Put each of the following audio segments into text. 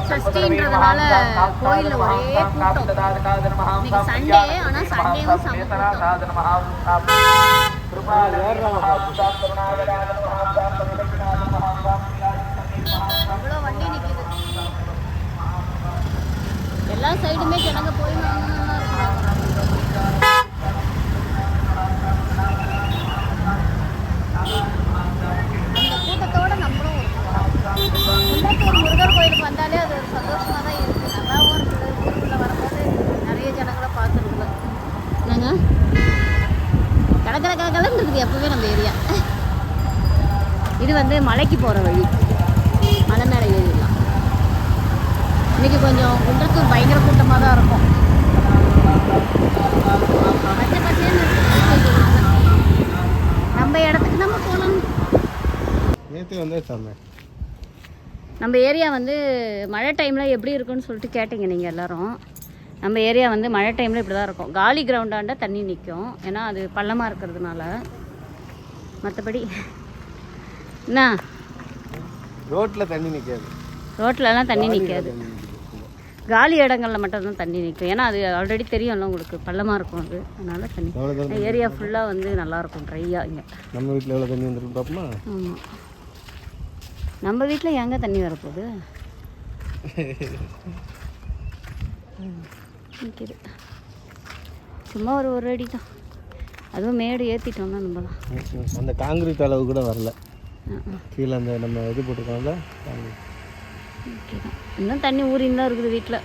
சஷ்டின்றதுனால கோயிலில் ஒரே கூட்டம். இன்னைக்கு சண்டே, ஆனால் சண்டேவும் செம கூட்டம். அவ்வளோ வண்டி நிற்கிது. எல்லா சைடுமே ஜனங்க போய் வாங்கணும்னா இருக்கிறாங்க. அந்த கூட்டத்தோட நம்மளும் குன்றத்தூர் முருகர் கோயிலுக்கு வந்தாலே அது ஒரு சந்தோஷமாக தான் இருக்குது. நல்லாவும் இருக்குது. ஊருக்குள்ளே வரும்போது நிறைய ஜனங்களை பார்த்துருக்குது. என்னங்க கலக்கலன்னு இருக்குது எப்பவுமே நம்ம ஏரியா. இது வந்து மலைக்கு போகிற வழி, மலை மேலே ஏறிடலாம். இன்றைக்கி கொஞ்சம் குன்றத்தூர் பயங்கர கூட்டமாக தான் இருக்கும். பச்சை பச்சைன்னு நம்ம இடத்துக்கு நம்ம போகலாம். நம்ம ஏரியா வந்து மழை டைமில் எப்படி இருக்குன்னு சொல்லிட்டு கேட்டீங்க நீங்கள் எல்லோரும். நம்ம ஏரியா வந்து மழை டைமில் இப்படி தான் இருக்கும். காலி கிரவுண்டாண்ட தண்ணி நிற்கும், ஏன்னா அது பள்ளமாக இருக்கிறதுனால. மற்றபடி என்ன ரோட்டில் தண்ணி நிற்காது, ரோட்லலாம் தண்ணி நிற்காது. காலி இடங்களில் மட்டும்தான் தண்ணி நிற்கும், ஏன்னா அது ஆல்ரெடி தெரியும்ல உங்களுக்கு, பள்ளமாக இருக்கும் அது. அதனால தண்ணி ஏரியா ஃபுல்லாக வந்து நல்லாயிருக்கும் ட்ரையாக. இங்கே நம்ம வீட்டில் எவ்வளோ தண்ணி வந்துருக்கு பார்ப்போமா? ஆமாம், நம்ம வீட்டில் எங்கே தண்ணி வரப்போகுது? நிற்கிது சும்மா ஒரு அடி தான், அதுவும் மேடு ஏற்றிட்டோம்னா நம்ம தான். அந்த காங்கிரீட் அளவு கூட வரல கீழே. அந்த நம்ம இது போட்டுருக்கோம்ல ஓகே தான். இன்னும் தண்ணி ஊறின்னு தான் இருக்குது வீட்டில்.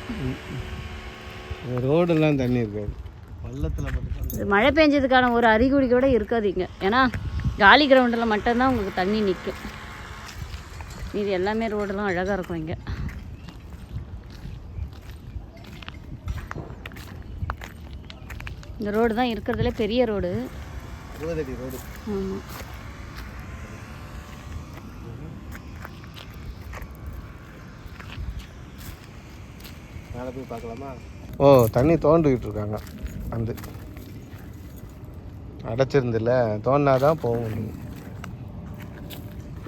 ரோடெல்லாம் தண்ணி இருக்காது, பள்ளத்தில் மட்டும். மழை பெஞ்சதுக்கான ஒரு அறிகுறி கூட இருக்காதுங்க, ஏன்னா காலி கிரவுண்டில் மட்டும்தான் உங்களுக்கு தண்ணி நிற்கும். இது எல்லாமே ரோடெல்லாம் அழகாக இருக்கும் இங்கே. இந்த ரோடு தான் இருக்கிறதுல பெரிய ரோடு. ஆமாம், மேலே போய் பார்க்கலாமா? ஓ, தண்ணி தோண்டிக்கிட்டு இருக்காங்க. அந்த அடைச்சிருந்துல தோண்டினாதான் போக முடியும்.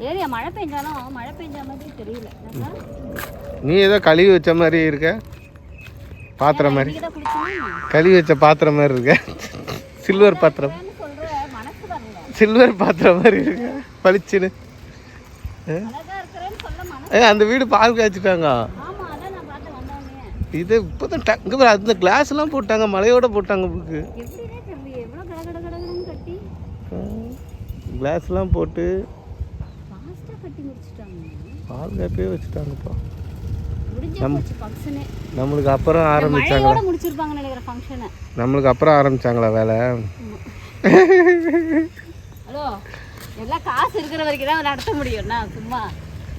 ஏரியா மழை பெஞ்சாலும் மழை பெஞ்ச மாதிரி தெரியல. நீ ஏதோ கழுவி வச்ச மாதிரி இருக்க, பாத்திரம் மாதிரி, கழுவி வச்ச பாத்திரம் மாதிரி இருக்க. சில்வர் பாத்திரம், சில்வர் பாத்திரம் மாதிரி இருக்க பளிச்சுன்னு. அந்த வீடு பால் காய்ச்சிட்டாங்க. இது இப்போதான் அந்த கிளாஸ் எல்லாம் போட்டாங்க, மழையோட போட்டாங்க. புக்கு கிளாஸ் எல்லாம் போட்டு பால் காப்பே வச்சுட்டாங்கப்பா. நம்மளுக்கு அப்புறம் ஆரம்பிச்சாங்களா? நம்மளுக்கு அப்புறம் ஆரம்பிச்சாங்களா வேலை? ஹலோ, எல்லாம் காசு இருக்கிற வரைக்கும் தான் நடத்த முடியும்னா, சும்மா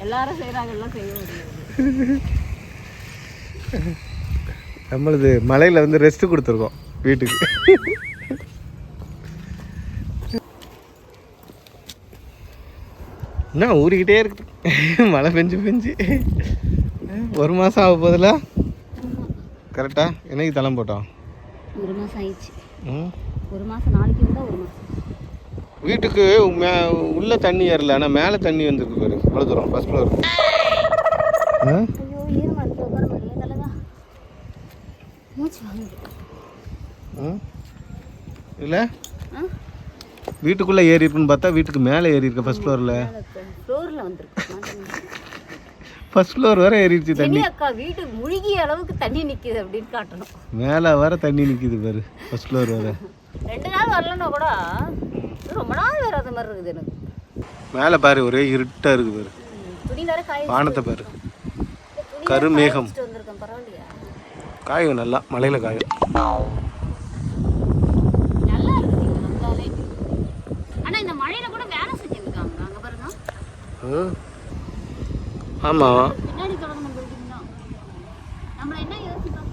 எல்லாரும் செய்யறாங்கலாம் செய்ய முடியும். நம்மளது மலையில் வந்து ரெஸ்ட் கொடுத்துருக்கோம் வீட்டுக்கு. என்ன ஊறிக்கிட்டே இருக்குது மழை பெஞ்சு ஒரு மாதம் ஆக போதில்ல. கரெக்டா என்னைக்கு தளம் போட்டோம்? ஒரு மாதம் ஆயிடுச்சு. ஒரு மாதம் நாளைக்கு இருந்தால் ஒரு மாதம். வீட்டுக்கு உள்ள தண்ணி ஏறல, ஆனால் மேலே தண்ணி வந்துருக்கு பாரு. அவ்வளோ தூரம் ஃபர்ஸ்ட் ஃப்ளோர். இல்லை வீட்டுக்குள்ளே ஏறி இருக்குன்னு பார்த்தா வீட்டுக்கு மேலே ஏறி இருக்க. ஃபர்ஸ்ட் ஃப்ளோரில் ஃபர்ஸ்ட் ஃப்ளோர் வர ஏறிடுச்சு தண்ணி. அக்கா வீட்டு முழுகிய அளவுக்கு தண்ணி நிற்கிது அப்படின்னு காட்டணும். மேலே வர தண்ணி நிற்கிது பாரு ஃபர்ஸ்ட் ஃப்ளோர் வர. 2 நாள் வரலன்னா கூட ரொம்ப நாள் வராத மாதிரி இருக்குது எனக்கு. மேலே பாரு ஒரே இருட்டாக இருக்குது பாரு. துணி வேற காய, வானத்தை பாரு, கருமேகம். பரவாயில்லையா? காயும் நல்லா, மலையில் காயும். நல்லா இருக்குது நல்லாவே. ஆனால் இந்த மழையில கூட வேலை செஞ்சுருக்காங்க அங்கே பாருங்க. ஆமாம், பின்னாடி தொடர்ந்து போயிட்டீங்கன்னா நம்மள என்ன யோசிப்பாங்க,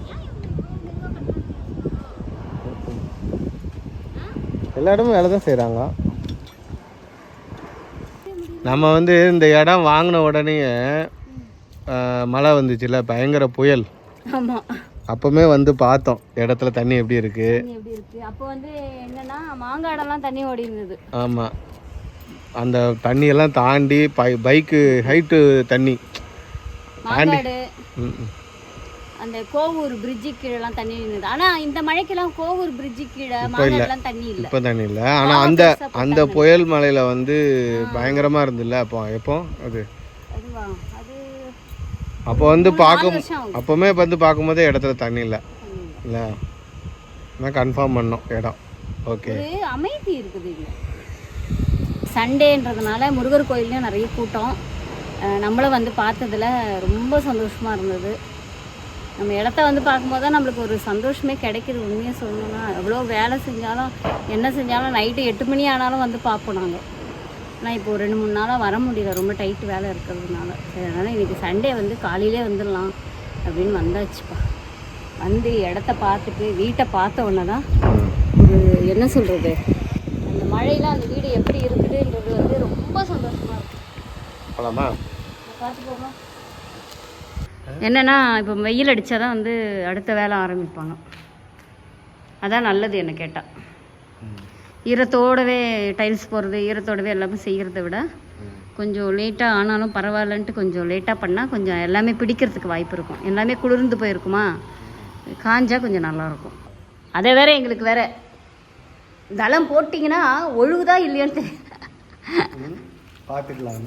எல்லா இடமும் வேலை தான் செய்கிறாங்க. நம்ம வந்து இந்த இடம் வாங்கின உடனே மழை வந்துச்சுல்ல, பயங்கர புயல். ஆமாம், அப்போவுமே வந்து பார்த்தோம் இடத்துல தண்ணி எப்படி இருக்குது. அப்போ வந்து என்னன்னா மாங்காடெல்லாம் தண்ணி ஓடி இருந்தது. ஆமாம், அந்த தண்ணியெல்லாம் தாண்டி பைக்கு ஹைட்டு தண்ணி மாங்காடு அந்த கோவூர் பிரிட்ஜு கீழெல்லாம் தண்ணி இருந்தது. ஆனால் இந்த மழைக்கெல்லாம் கோவூர் பிரிட்ஜு கீழே மாங்காடுலாம் தண்ணி இல்லை. இப்போ தண்ணி இல்லை. ஆனால் அந்த புயல் மலையில் வந்து பயங்கரமாக இருந்துல்ல அப்போ எப்போ அது அப்போ வந்து அப்போவுமே வந்து பார்க்கும்போதே இடத்துல தண்ணி இல்லை இல்லை நான் கன்ஃபார்ம் பண்ணோம் இடம். ஓகே, அமைதி இருக்குது இங்கே. சண்டேன்றதுனால முருகர் கோயில்லையும் நிறைய கூட்டம். நம்மளும் வந்து பார்த்ததில் ரொம்ப சந்தோஷமாக இருந்தது. நம்ம இடத்த வந்து பார்க்கும்போது தான் நம்மளுக்கு ஒரு சந்தோஷமே கிடைக்கிது. உண்மையாக சொல்லணும்னா எவ்வளோ வேலை செஞ்சாலும் என்ன செஞ்சாலும் நைட்டு 8 மணி ஆனாலும் வந்து பார்ப்போம் நாங்கள். ஆனால் இப்போ 2-3 நாளாக வர முடியல, ரொம்ப டைட்டு வேலை இருக்கிறதுனால. அதனால் இன்றைக்கி சண்டே வந்து காலையிலே வந்துடலாம் அப்படின்னு வந்தாச்சுப்பா. வந்து இடத்த பார்த்துட்டு வீட்டை பார்த்த உடனே தான் ஒரு என்ன சொல்கிறது, அந்த மழையில் அந்த வீடு எப்படி இருக்குதுன்றது வந்து ரொம்ப சந்தோஷமாக இருக்கும். பார்த்து போகலாம். என்னென்னா இப்போ வெயில் அடித்தா தான் வந்து அடுத்த வேலை ஆரம்பிப்பாங்க. அதான் நல்லது என்ன கேட்டால். ஈரத்தோடவே டைல்ஸ் போடுறது, ஈரத்தோடவே எல்லாமே செய்கிறத விட கொஞ்சம் லேட்டாக ஆனாலும் பரவாயில்லன்ட்டு கொஞ்சம் லேட்டாக பண்ணால் கொஞ்சம் எல்லாமே பிடிக்கிறதுக்கு வாய்ப்பு இருக்கும். எல்லாமே குளிர்ந்து போயிருக்குமா, காஞ்சா கொஞ்சம் நல்லாயிருக்கும். அதை வேற எங்களுக்கு வேற தளம் போட்டிங்கன்னா ஒழுகுதா இல்லையான்ட்டு பார்த்துக்கலாம்.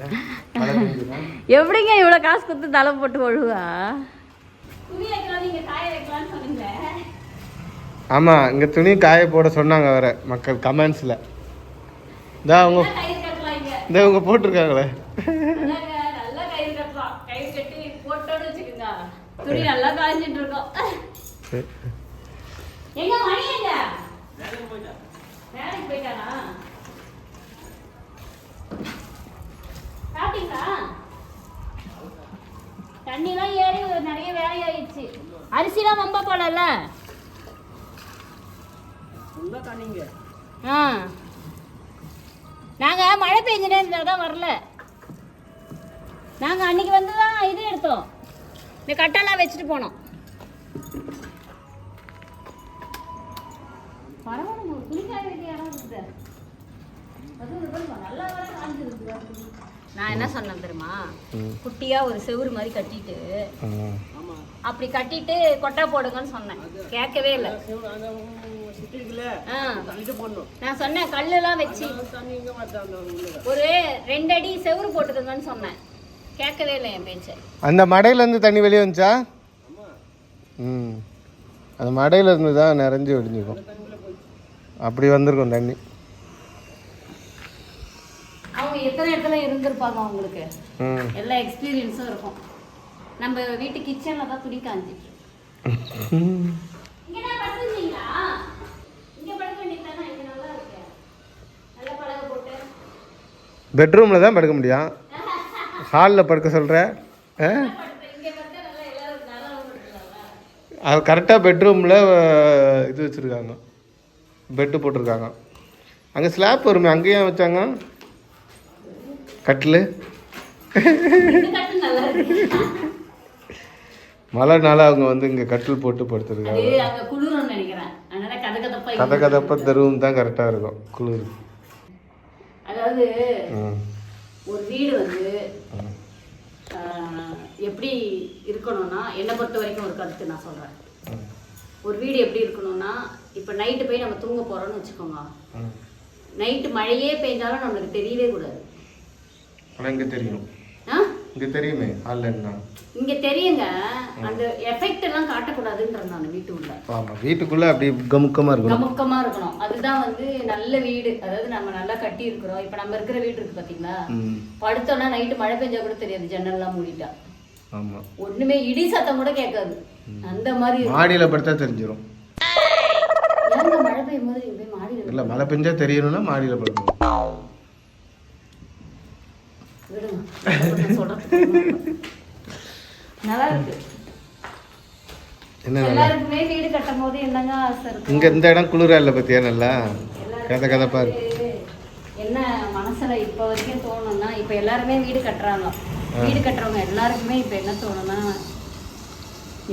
எப்படிங்க இவ்வளோ காசு கொடுத்து தளம் போட்டு ஒழுகா? ஆமாம், இங்கே துணி காய போட சொன்னாங்க வேற மக்கள் கமெண்ட்ஸில். அவங்க போட்டிருக்காங்களே துணி நல்லா காய்ஞ்சிட்டு இருக்கோம். எங்க மணி எங்க வேலைக்கு போயிட்டானா? சாப்பிட்டீங்களா? தண்ணிலாம் ஏறி நிறைய வேலையாயிடுச்சு. அரிசிலாம் வம்ப போடல. நாங்கள் மழை பெஞ்சுனே இருந்தால் தான் வரல. நாங்கள் அன்னைக்கு வந்து தான் இது எடுத்தோம், இந்த கட்டெல்லாம் வச்சுட்டு போனோம். பரவாயில்ல, துணிக்காய வேண்டிய இடம் இருக்குது. நல்லா வர காஞ்சிருக்கு. நான் என்ன சொன்னேன் தெரியுமா, குட்டியா ஒரு செவுரு மாதிரி கட்டிட்டு அப்படி கட்டிட்டு கொட்டை போடுங்கன்னு சொன்னேன். கேட்கவே இல்லை. நான் சொன்னேன் கல்லுலாம் வச்சு ஒரு 2 அடி செவுரு போட்டுக்கோங்கன்னு சொன்னேன். கேட்கவே இல்லை என் பேச்சை. அந்த மடையிலேருந்து தண்ணி வெளியே வந்துச்சா? அந்த மடையில இருந்து தான் நிறைஞ்சு வெடிஞ்சிருக்கும். அப்படி வந்திருக்கும் தண்ணி. அவங்க எத்தனை இடத்துல இருந்திருப்பாங்க, அவங்களுக்கு எல்லா எக்ஸ்பீரியன்ஸும் இருக்கும். நம்ம வீட்டு கிச்சன்ல தான் துணி காஞ்சிட்டு. பெட்ரூமில் தான் படுக்க முடியும், ஹாலில் படுக்க சொல்கிற? அது கரெக்டாக பெட்ரூமில் இது வச்சுருக்காங்க, பெட்டு போட்டிருக்காங்க. அங்கே ஸ்லாப் வருமே, அங்கேயும் வச்சாங்க கட்டில். மழைனால அவங்க வந்து இங்கே கட்டில் போட்டு படுத்துருக்காங்க. கதை கதப்ப தெருவும் தான் கரெக்டாக இருக்கும் குளிர். அதாவது ஒரு வீடு வந்து எப்படி இருக்கணும்னா, என்னை பொறுத்த வரைக்கும் ஒரு கருத்து நான் சொல்கிறேன். ஒரு வீடு எப்படி இருக்கணும்னா, இப்போ நைட்டு போய் நம்ம தூங்க போகிறோம்னு வச்சுக்கோங்க, நைட்டு மழையே பெய்ஞ்சாலும் நம்மளுக்கு தெரியவே கூடாது. ஆனால் இங்கே தெரியும். இங்கே தெரியுமே, இங்கே தெரியுங்க. அந்த எஃபெக்ட் எல்லாம் காட்டக்கூடாதுன்றது நான் வீட்டு உள்ள. ஆமாம், வீட்டுக்குள்ளே அப்படி கமுக்கமாக இருக்கணும், கமுக்கமாக இருக்கணும். அதுதான் வந்து நல்ல வீடு. அதாவது நம்ம நல்லா கட்டி இருக்கிறோம். இப்போ நம்ம இருக்கிற வீடு இருக்கு பார்த்தீங்களா, படுத்தோன்னா நைட்டு மழை பெஞ்சா கூட தெரியாது, ஜன்னல்லாம் மூடிட்டா. ஆமாம், ஒன்றுமே இடி சத்தம் கூட கேட்காது. அந்த மாதிரி மாடியில் படுத்தா தெரிஞ்சிடும். மழை பெய்யும் போது போய் மாடியில் இல்லை, மழை பெஞ்சா தெரியணும்னா மாடியில் படுக்கணும். நல்லா இருக்கு. எல்லாருக்குமே வீடு கட்டும் போது என்னங்க ஆசை இருக்கு. இங்க இந்த இடம் குளிரா இல்ல பத்தியா, நல்லா கதை கதப்பா இருக்கு. என்ன மனசுல இப்ப வரைக்கும் தோணும்னா, இப்ப எல்லாருமே வீடு கட்டுறாங்க. வீடு கட்டுறவங்க எல்லாருக்குமே இப்ப என்ன தோணும்னா,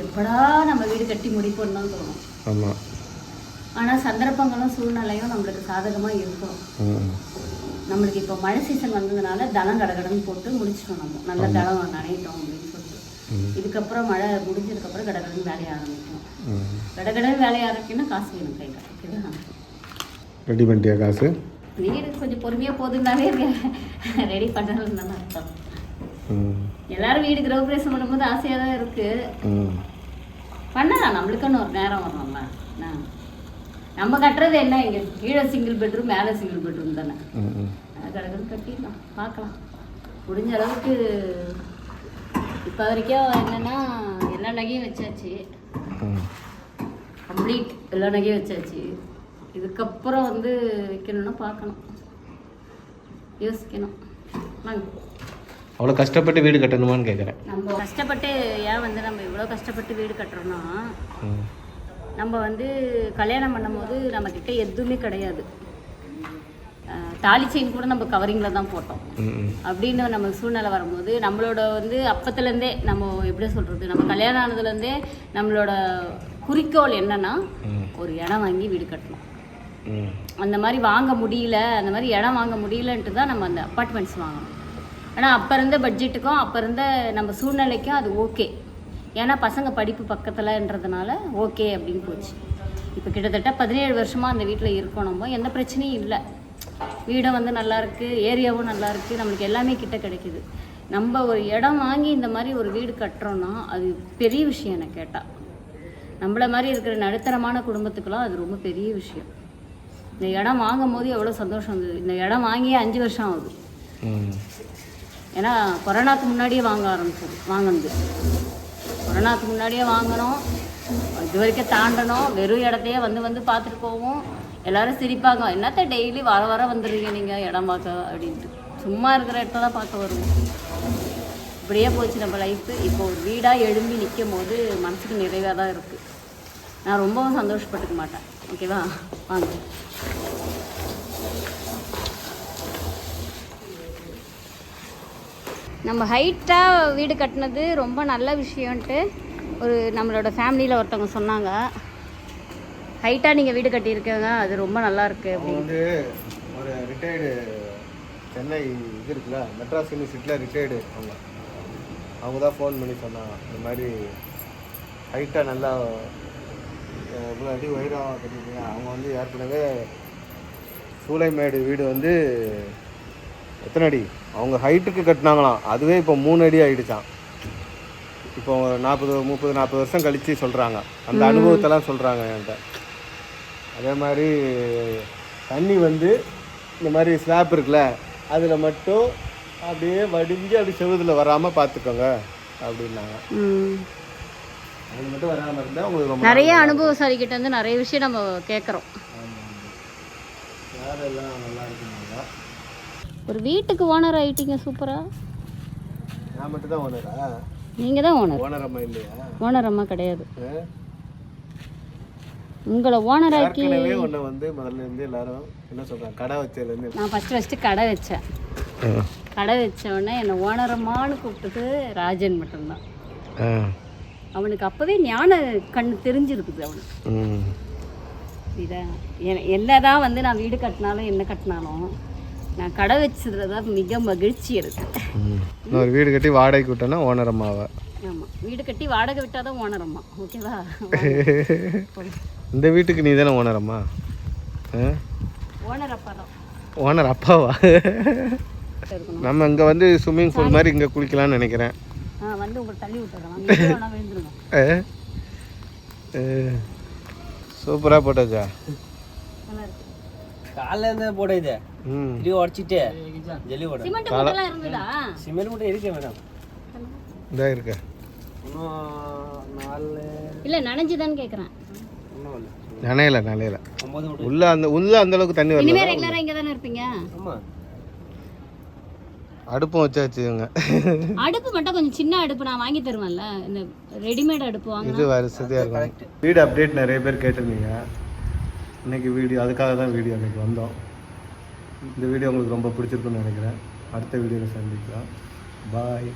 எப்படா நம்ம வீடு கட்டி முடிப்போம்னு தான் தோணும். ஆமா. ஆனா சந்தர்ப்பங்களும் சூழ்நிலையும் நம்மளுக்கு சாதகமா இருக்கும். நம்மளுக்கு இப்போ மழை சீசன் வந்ததுனால தளம் கடகடன்னு போட்டு முடிச்சிட்டோம். நம்ம நல்ல தளம் நனையிட்டோம் அப்படின்னு சொல்லிட்டு இதுக்கப்புறம் மழை முடிஞ்சதுக்கப்புறம் கடகடன்னு வேலையை ஆரம்பிக்கும். கடகடன்னு வேலையை ஆரம்பிக்கணும்னா காசு வேணும் கையில். ஓகேவா? ரெடி பண்ணிட்டியா காசு? வீடு கொஞ்சம் பொறுமையாக போதுன்னாவே ரெடி பண்ணுறதுன்னு தான் அர்த்தம். எல்லாரும் வீடு கிரகப்பிரவேசம் பண்ணும்போது ஆசையாக தான் இருக்குது. பண்ணலாம், நம்மளுக்குன்னு ஒரு நேரம் வரணும்ல. நம்ம கட்டுறது என்ன, இங்கே கீழே சிங்கிள் பெட்ரூம் மேலே சிங்கிள் பெட்ரூம் தானே. கடகடன்னு கட்டிடலாம், பார்க்கலாம். முடிஞ்ச அளவுக்கு இப்போ வரைக்கும் என்னென்னா எல்லா நகையும் வச்சாச்சு, கம்ப்ளீட் எல்லா நகையும் வச்சாச்சு. இதுக்கப்புறம் வந்து வைக்கணும்னா பார்க்கணும், யோசிக்கணும். அவ்வளோ கஷ்டப்பட்டு வீடு கட்டணுமான்னு கேட்குறேன். நம்ம கஷ்டப்பட்டு ஏன் வந்து நம்ம இவ்வளோ கஷ்டப்பட்டு வீடு கட்டுறோன்னா, நம்ம வந்து கல்யாணம் பண்ணும்போது நம்மக்கிட்ட எதுவுமே கிடையாது. தாலி செயின் கூட நம்ம கவரிங்கில் தான் போட்டோம். அப்படின்னு நம்ம சூழ்நிலை வரும்போது நம்மளோட வந்து அப்பத்துலேருந்தே நம்ம எப்படி சொல்கிறது, நம்ம கல்யாணம் ஆனதுலேருந்தே நம்மளோட குறிக்கோள் என்னன்னா ஒரு இடம் வாங்கி வீடு கட்டணும். அந்த மாதிரி வாங்க முடியல, அந்த மாதிரி இடம் வாங்க முடியலன்ட்டு தான் நம்ம அந்த அப்பார்ட்மெண்ட்ஸ் வாங்கணும். ஆனால் அப்போ இருந்த பட்ஜெட்டுக்கும் அப்போ இருந்த நம்ம சூழ்நிலைக்கும் அது ஓகே. ஏன்னா பசங்க படிப்பு பக்கத்தில்ன்றதுனால ஓகே அப்படின்னு போச்சு. இப்போ கிட்டத்தட்ட 17 வருஷமாக அந்த வீட்டில் இருக்கோம். நம்ம எந்த பிரச்சனையும் இல்லை. வீடும் வந்து நல்லாயிருக்கு, ஏரியாவும் நல்லாயிருக்கு, நம்மளுக்கு எல்லாமே கிட்ட கிடைக்கிது. நம்ம ஒரு இடம் வாங்கி இந்த மாதிரி ஒரு வீடு கட்டுறோன்னா அது பெரிய விஷயம். எனக்கு கேட்டால் நம்மள மாதிரி இருக்கிற நடுத்தரமான குடும்பத்துக்கெல்லாம் அது ரொம்ப பெரிய விஷயம். இந்த இடம் வாங்கும் போது எவ்வளோ சந்தோஷம் இருந்தது. இந்த இடம் வாங்கியே 5 வருஷம் ஆகுது. ஏன்னா கொரோனாவுக்கு முன்னாடியே வாங்கினது. கொரோனாவுக்கு முன்னாடியே வாங்கினோம், இது வரைக்கும் தாண்டணும். வெறும் இடத்தையே வந்து பார்த்துட்டு போவோம். எல்லோரும் சிரிப்பாங்க, என்னத்த டெய்லி வர வந்துடுறீங்க நீங்கள் இடம் பார்க்க அப்படின்ட்டு. சும்மா இருக்கிற இடத்த தான் பார்க்க வருவோம். இப்படியே போச்சு நம்ம லைஃப்பு. இப்போ ஒரு வீடாக எழும்பி நிற்கும் போது மனசுக்கு நிறைவாக தான் இருக்குது. நான் ரொம்பவும் சந்தோஷப்பட்டுக்க மாட்டேன். ஓகேவா? வாங்க. நம்ம ஹைட்டாக வீடு கட்டினது ரொம்ப நல்ல விஷயம்ன்ட்டு ஒரு நம்மளோட ஃபேமிலியில் ஒருத்தவங்க சொன்னாங்க. ஹைட்டாக நீங்கள் வீடு கட்டியிருக்கீங்க, அது ரொம்ப நல்லா இருக்குது அப்படின்னு. ஒரு ரிட்டையர்டு சென்னை இது இருக்குல்ல, மெட்ராஸ் யூனிவர்சிட்டியில் ரிட்டையர்டு அவங்க தான் ஃபோன் பண்ணி சொன்னாங்க. இந்த மாதிரி ஹைட்டாக நல்லா இவ்வளோ அடி உயரம் கட்டிருக்கீங்க. அவங்க வந்து ஏற்கனவே சூளைமேடு வீடு வந்து எத்தனை அடி அவங்க ஹைட்டுக்கு கட்டினாங்களாம், அதுவே இப்போ 3 அடி ஆகிடுச்சான். இப்போ 30-40 வருஷம் கழித்து சொல்கிறாங்க, அந்த அனுபவத்தெல்லாம் சொல்கிறாங்க என்கிட்ட. அதே மாதிரி தண்ணி வந்து இந்த மாதிரி ஸ்லாப் இருக்குல்ல, அதில் மட்டும் அப்படியே வடிஞ்சு அப்படி செவுதில் வராமல் பார்த்துக்கோங்க அப்படின்னாங்க. அது மட்டும் வராமல் இருந்தால் உங்களுக்கு ரொம்ப நிறைய அனுபவசாலிக்கிட்ட வந்து நிறைய விஷயம் நம்ம கேட்குறோம். யாரெல்லாம் நல்லா இருக்குனாங்க. ஒரு வீட்டுக்கு ஓனர் ஆகிட்டீங்க, சூப்பராக. நான் மட்டும் தான் ஓனரா? நீங்கள் தான் ஓனர். ஓனர் அம்மா இல்லையா? ஓனர் அம்மா கிடையாது. உங்களை ஓனர் ஆக்கி ஒன்று வந்து முதல்ல இருந்து எல்லாரும் என்ன சொல்கிறாங்க, கடை வச்சதுலேருந்து. நான் ஃபஸ்ட்டு கடை வச்சேன். கடை வச்ச உடனே என்னை ஓனர் அம்மான்னு கூப்பிட்டது ராஜன் மட்டும்தான். அவனுக்கு அப்போவே ஞான கண் தெரிஞ்சிருக்குது அவனுக்கு. இதான் என்னதான் வந்து நான் வீடு கட்டினாலும் என்ன கட்டினாலும் நான் கடை வச்சதுல தான் மிக மகிழ்ச்சி இருக்கு. ஒரு வீடு கட்டி வாடகை விட்டோன்னா ஓனர் அம்மாவா? ஆமாம், வீடு கட்டி வாடகை விட்டால் தான் ஓனர் அம்மா. ஓகேவா? இந்த வீட்டுக்கு நீ தானே ஓனர் அம்மா? ஓனர் அப்பா தான். ஓனர் அப்பாவா? நம்ம இங்கே வந்து ஸ்விம்மிங் பூல் மாதிரி இங்கே குளிக்கலாம்னு நினைக்கிறேன். வந்து உங்களுக்கு தள்ளி விட்டுறலாம், விழுந்துருங்க. சூப்பராக போட்டாச்சா? காலையில போடுது இது உடைச்சிட்டு ஜெல்லி போடு. சிமெண்ட் மூட்டைலாம் இருந்துடா? சிமெண்ட் மூட்டை இருக்கு மேடம். இதா இருக்கு. இல்ல நனைஞ்சுதான்னு கேக்குறேன். நனையல உள்ள அந்த அளவுக்கு தண்ணி வரல. இனிமே ரெகுலரா இங்க தானே இருப்பீங்க? ஆமா. அடுப்பும் வச்சாச்சுங்க. அடுப்பு மட்டும் கொஞ்சம் சின்ன அடுப்பு நான் வாங்கி தருவேன்ல, இந்த ரெடிமேட் அடுப்பு வாங்க. இது வரிசையா இருக்கும். வீடு அப்டேட் நிறைய பேர் கேட்டிருந்தீங்க. இன்னைக்கு வீடியோ அதுக்காக தான் வீடியோ இன்னைக்கு வந்தோம். இந்த வீடியோ உங்களுக்கு ரொம்ப பிடிச்சிருக்குன்னு நினைக்கிறேன். அடுத்த வீடியோவில் சந்திக்கலாம். பாய்.